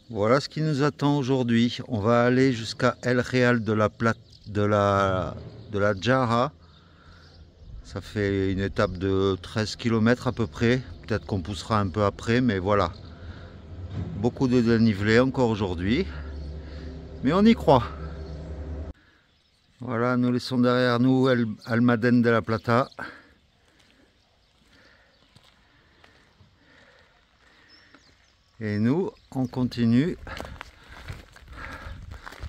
Voilà ce qui nous attend aujourd'hui. On va aller jusqu'à El Real de la Jara. Ça fait une étape de 13 km à peu près. Peut-être qu'on poussera un peu après, mais voilà. Beaucoup de dénivelé encore aujourd'hui. Mais on y croit. Voilà, nous laissons derrière nous Almaden de la Plata. Et nous, on continue.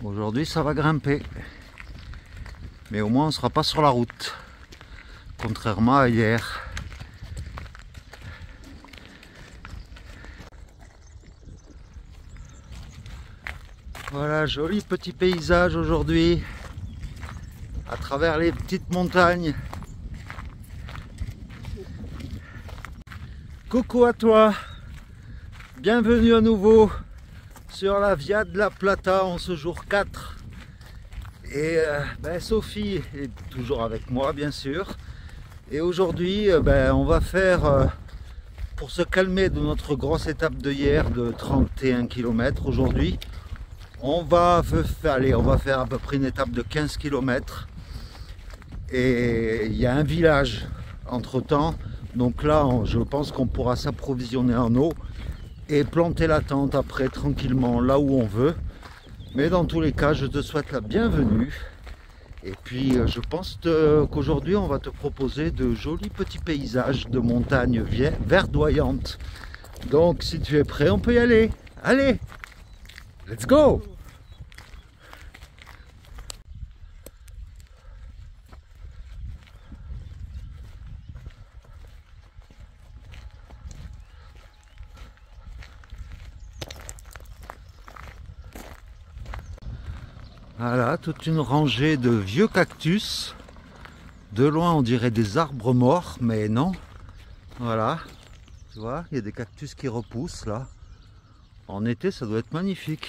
Aujourd'hui, ça va grimper. Mais au moins, on ne sera pas sur la route. Contrairement à hier. Voilà, joli petit paysage aujourd'hui. À travers les petites montagnes. Coucou à toi. Bienvenue à nouveau sur la Via de la Plata en ce jour 4. Et Sophie est toujours avec moi bien sûr. Et aujourd'hui on va faire, pour se calmer de notre grosse étape de hier de 31 km aujourd'hui, on va faire à peu près une étape de 15 km. Et il y a un village entre temps. Donc là je pense qu'on pourra s'approvisionner en eau et planter la tente après tranquillement là où on veut. Mais dans tous les cas, je te souhaite la bienvenue. Et puis je pense qu'aujourd'hui on va te proposer de jolis petits paysages de montagnes verdoyantes. Donc si tu es prêt, on peut y aller. Allez, let's go! Voilà, toute une rangée de vieux cactus. De loin on dirait des arbres morts, mais non. Voilà, tu vois, il y a des cactus qui repoussent là. En été ça doit être magnifique.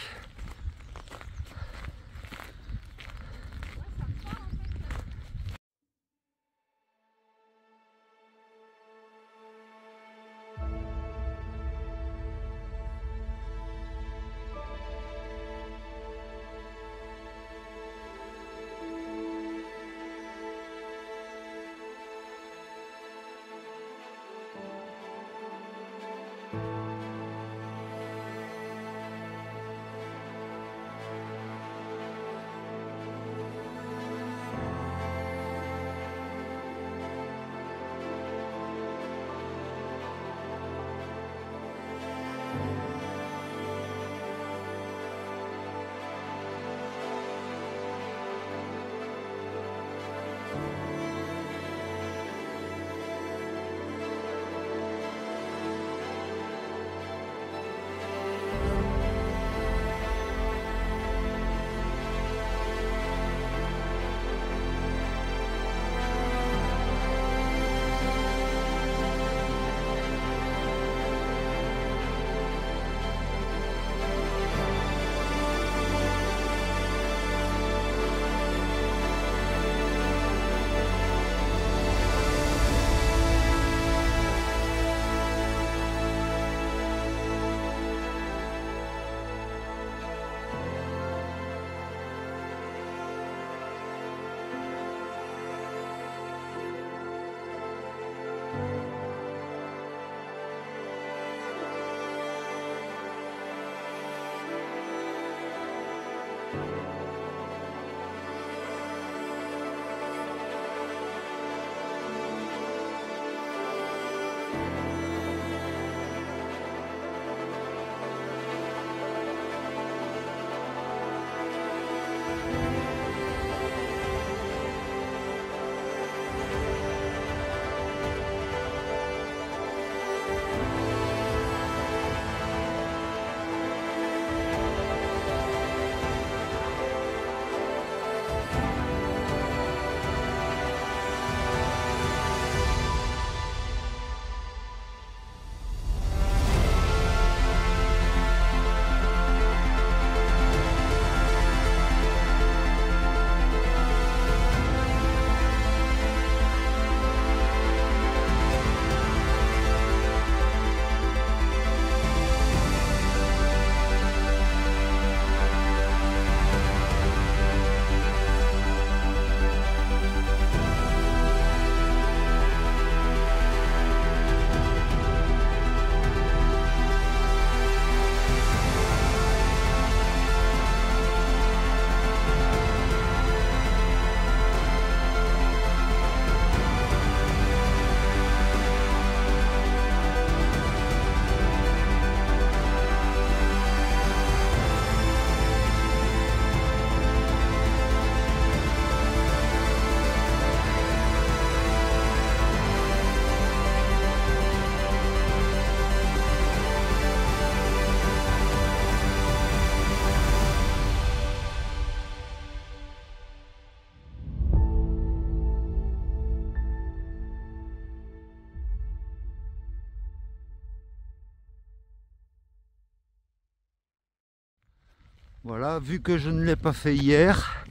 Voilà, vu que je ne l'ai pas fait hier,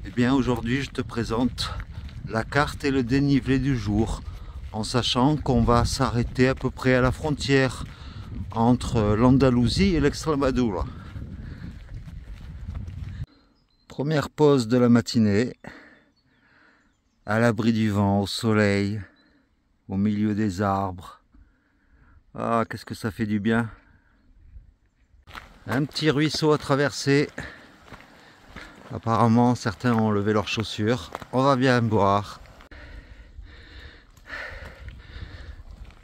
eh bien aujourd'hui je te présente la carte et le dénivelé du jour, en sachant qu'on va s'arrêter à peu près à la frontière entre l'Andalousie et l'Extremadura. Première pause de la matinée, à l'abri du vent, au soleil, au milieu des arbres. Ah, qu'est-ce que ça fait du bien! Un petit ruisseau à traverser. Apparemment, certains ont levé leurs chaussures. On va bien boire.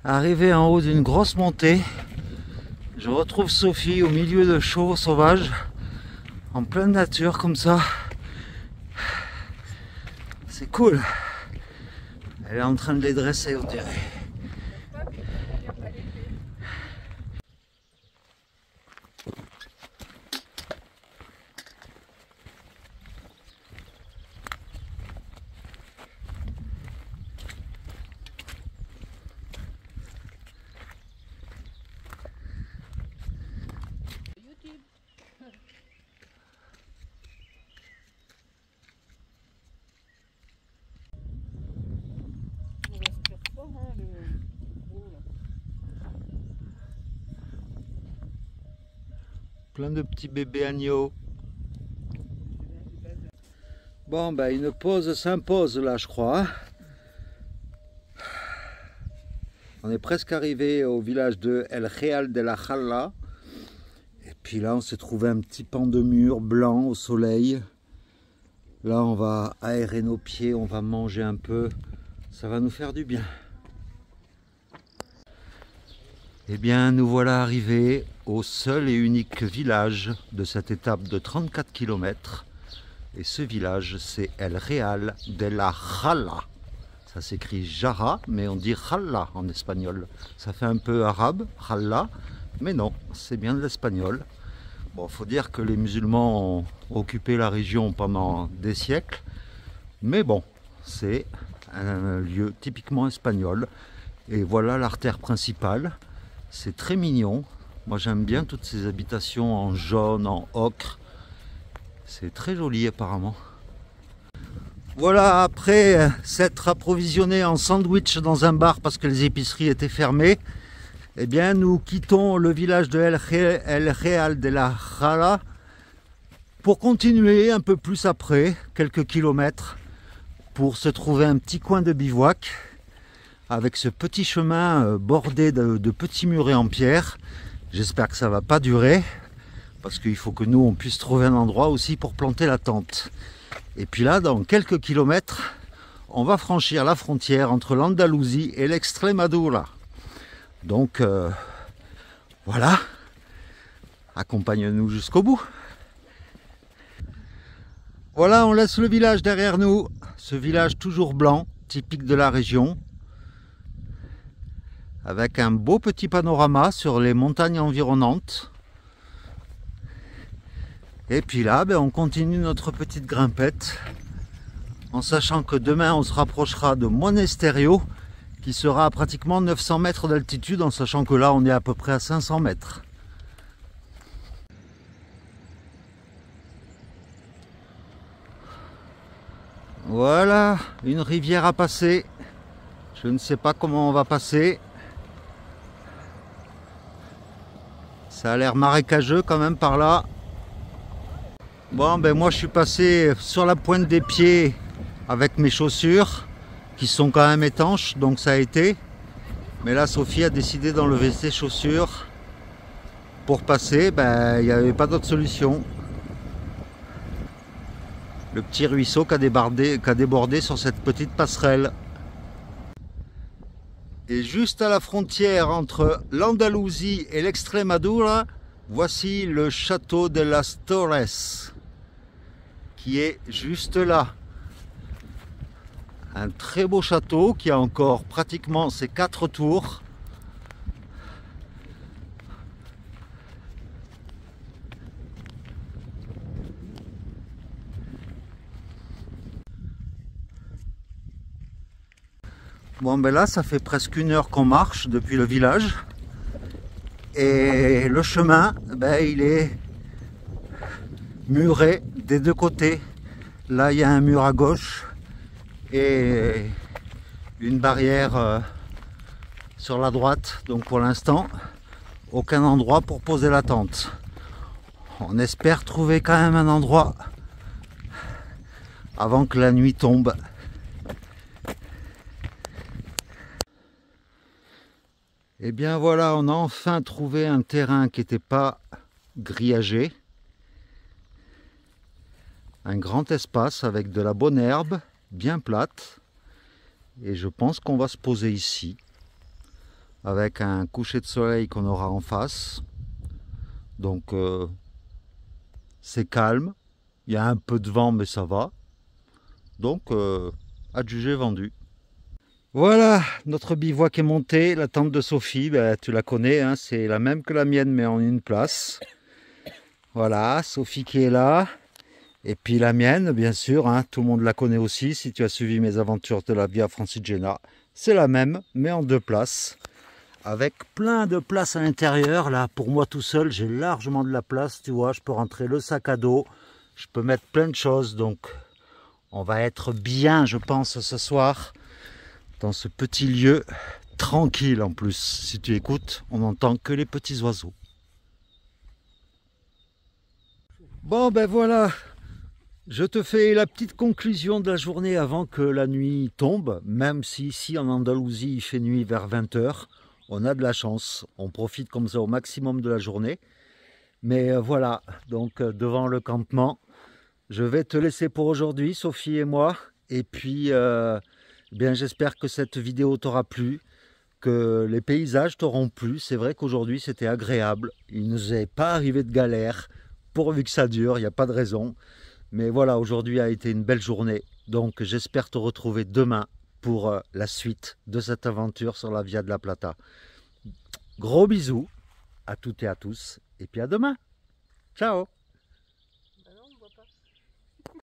Arrivé en haut d'une grosse montée, je retrouve Sophie au milieu de chevaux sauvages, en pleine nature comme ça. C'est cool. Elle est en train de les dresser, on dirait. Plein de petits bébés agneaux. Bon, ben une pause s'impose là, je crois. On est presque arrivé au village de El Real de la Jala. Et puis là, on s'est trouvé un petit pan de mur blanc au soleil. Là, on va aérer nos pieds, on va manger un peu. Ça va nous faire du bien. Eh bien, nous voilà arrivés au seul et unique village de cette étape de 34 km. Et ce village, c'est El Real de la Jala. Ça s'écrit Jara, mais on dit Jala en espagnol. Ça fait un peu arabe, Jala, mais non, c'est bien de l'espagnol. Bon, il faut dire que les musulmans ont occupé la région pendant des siècles. Mais bon, c'est un lieu typiquement espagnol. Et voilà l'artère principale. C'est très mignon. Moi j'aime bien toutes ces habitations en jaune, en ocre. C'est très joli apparemment. Voilà, après s'être approvisionné en sandwich dans un bar parce que les épiceries étaient fermées, eh bien nous quittons le village de El Real de la Jala pour continuer un peu plus après, quelques kilomètres, pour se trouver un petit coin de bivouac avec ce petit chemin bordé de petits murets en pierre. J'espère que ça va pas durer, parce qu'il faut que nous on puisse trouver un endroit aussi pour planter la tente. Et puis là, dans quelques kilomètres, on va franchir la frontière entre l'Andalousie et l'Extremadura. Donc voilà, accompagne-nous jusqu'au bout. Voilà, on laisse le village derrière nous, ce village toujours blanc, typique de la région, avec un beau petit panorama sur les montagnes environnantes. Et puis là, ben, on continue notre petite grimpette, en sachant que demain on se rapprochera de Monesterio, qui sera à pratiquement 900 mètres d'altitude, en sachant que là on est à peu près à 500 mètres. Voilà, une rivière à passer. Je ne sais pas comment on va passer. Ça a l'air marécageux quand même par là. Bon, ben moi je suis passé sur la pointe des pieds avec mes chaussures qui sont quand même étanches, donc ça a été. Mais là Sophie a décidé d'enlever ses chaussures pour passer. Ben il n'y avait pas d'autre solution. Le petit ruisseau qui a débordé sur cette petite passerelle. Et juste à la frontière entre l'Andalousie et l'Extremadura, voici le château de Las Torres, qui est juste là. Un très beau château qui a encore pratiquement ses 4 tours. Bon ben là ça fait presque 1 heure qu'on marche depuis le village et le chemin ben il est muré des deux côtés. Là, il y a un mur à gauche et une barrière sur la droite. Donc pour l'instant, aucun endroit pour poser la tente. On espère trouver quand même un endroit avant que la nuit tombe. Et bien voilà, on a enfin trouvé un terrain qui n'était pas grillagé. Un grand espace avec de la bonne herbe, bien plate. Et je pense qu'on va se poser ici, avec un coucher de soleil qu'on aura en face. Donc c'est calme, il y a un peu de vent mais ça va. Donc adjugé vendu. Voilà, notre bivouac est monté. La tente de Sophie, ben, tu la connais, hein, c'est la même que la mienne mais en une place. Voilà, Sophie qui est là. Et puis la mienne, bien sûr, hein, tout le monde la connaît aussi. Si tu as suivi mes aventures de la Via Francigena, c'est la même, mais en deux places. Avec plein de place à l'intérieur. Là, pour moi tout seul, j'ai largement de la place. Tu vois, je peux rentrer le sac à dos. Je peux mettre plein de choses. Donc, on va être bien, je pense, ce soir. Dans ce petit lieu tranquille en plus. Si tu écoutes, on n'entend que les petits oiseaux. Bon ben voilà, je te fais la petite conclusion de la journée avant que la nuit tombe. Même si ici en Andalousie il fait nuit vers 20 h, on a de la chance. On profite comme ça au maximum de la journée. Mais voilà, donc devant le campement, je vais te laisser pour aujourd'hui, Sophie et moi. Et puis... bien, j'espère que cette vidéo t'aura plu, que les paysages t'auront plu. C'est vrai qu'aujourd'hui c'était agréable, il ne nous est pas arrivé de galère, pourvu que ça dure, il n'y a pas de raison. Mais voilà, aujourd'hui a été une belle journée, donc j'espère te retrouver demain pour la suite de cette aventure sur la Via de la Plata. Gros bisous à toutes et à tous, et puis à demain. Ciao.